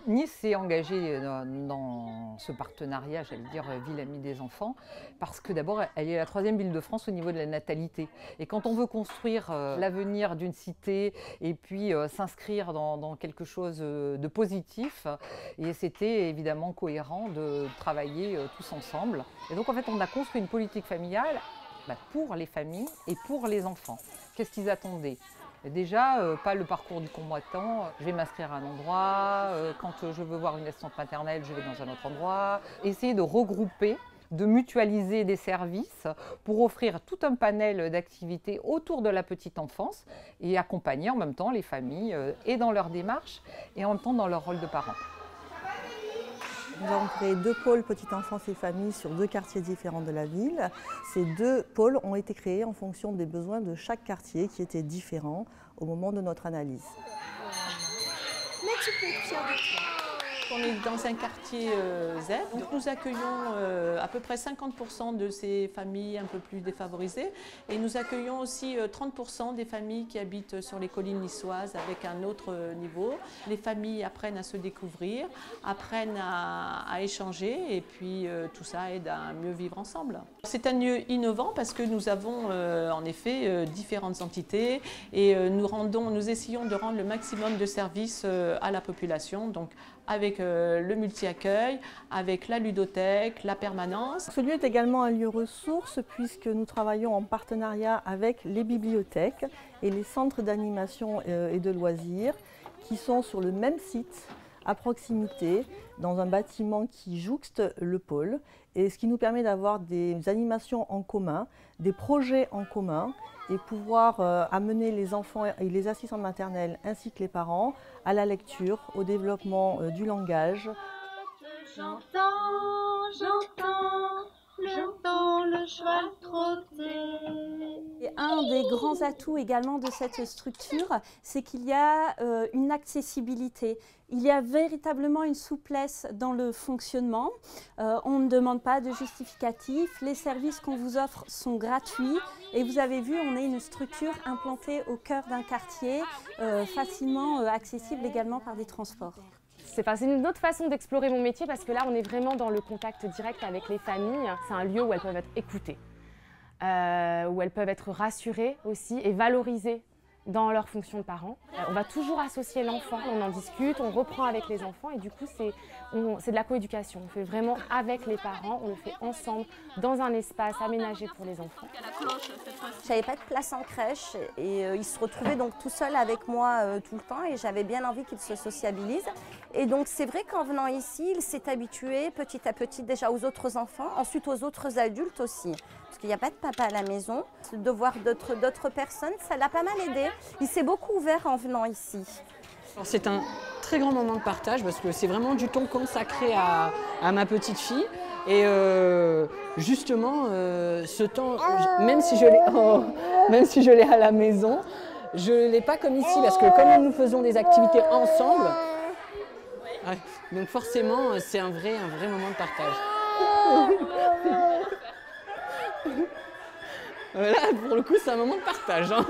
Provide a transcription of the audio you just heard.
Nice s'est engagée dans ce partenariat, j'allais dire, ville amie des enfants, parce que d'abord, elle est la 3e ville de France au niveau de la natalité. Et quand on veut construire l'avenir d'une cité et puis s'inscrire dans quelque chose de positif, et c'était évidemment cohérent de travailler tous ensemble. Et donc en fait, on a construit une politique familiale pour les familles et pour les enfants. Qu'est-ce qu'ils attendaient ? Déjà, pas le parcours du combattant, je vais m'inscrire à un endroit, quand je veux voir une assistante maternelle, je vais dans un autre endroit. Essayer de regrouper, de mutualiser des services pour offrir tout un panel d'activités autour de la petite enfance et accompagner en même temps les familles et dans leur démarche et en même temps dans leur rôle de parents. Nous avons créé 2 pôles petite enfance et famille sur 2 quartiers différents de la ville. Ces 2 pôles ont été créés en fonction des besoins de chaque quartier qui étaient différents au moment de notre analyse. Mais tu peux être fière de toi. On est dans un quartier Z, donc nous accueillons à peu près 50% de ces familles un peu plus défavorisées et nous accueillons aussi 30% des familles qui habitent sur les collines niçoises avec un autre niveau. Les familles apprennent à se découvrir, apprennent à échanger et puis tout ça aide à mieux vivre ensemble. C'est un lieu innovant parce que nous avons en effet différentes entités et nous essayons de rendre le maximum de services à la population, donc avec le multi-accueil, avec la ludothèque, la permanence. Ce lieu est également un lieu ressource puisque nous travaillons en partenariat avec les bibliothèques et les centres d'animation et de loisirs qui sont sur le même site, à proximité, dans un bâtiment qui jouxte le pôle, et ce qui nous permet d'avoir des animations en commun, des projets en commun, et pouvoir amener les enfants et les assistants maternels ainsi que les parents à la lecture, au développement du langage. J'entends le cheval trotter. Et un des grands atouts également de cette structure, c'est qu'il y a une accessibilité. Il y a véritablement une souplesse dans le fonctionnement. On ne demande pas de justificatif. Les services qu'on vous offre sont gratuits. Et vous avez vu, on est une structure implantée au cœur d'un quartier, facilement accessible également par des transports. C'est une autre façon d'explorer mon métier parce que là, on est vraiment dans le contact direct avec les familles. C'est un lieu où elles peuvent être écoutées, où elles peuvent être rassurées aussi et valorisées dans leur fonction de parents. On va toujours associer l'enfant, on en discute, on reprend avec les enfants et du coup, c'est de la coéducation. On fait vraiment avec les parents, on le fait ensemble dans un espace aménagé pour les enfants. J'avais pas de place en crèche et il se retrouvait donc tout seul avec moi tout le temps et j'avais bien envie qu'il se sociabilise. Et donc c'est vrai qu'en venant ici, il s'est habitué petit à petit déjà aux autres enfants, ensuite aux autres adultes aussi. Parce qu'il n'y a pas de papa à la maison. De voir d'autres personnes, ça l'a pas mal aidé. Il s'est beaucoup ouvert en venant ici. C'est un très grand moment de partage parce que c'est vraiment du temps consacré à ma petite fille. Et justement, ce temps, même si je l'ai à la maison, je ne l'ai pas comme ici parce que comme nous faisons des activités ensemble, ouais, donc forcément c'est un vrai moment de partage. Là, pour le coup, c'est un moment de partage. Hein.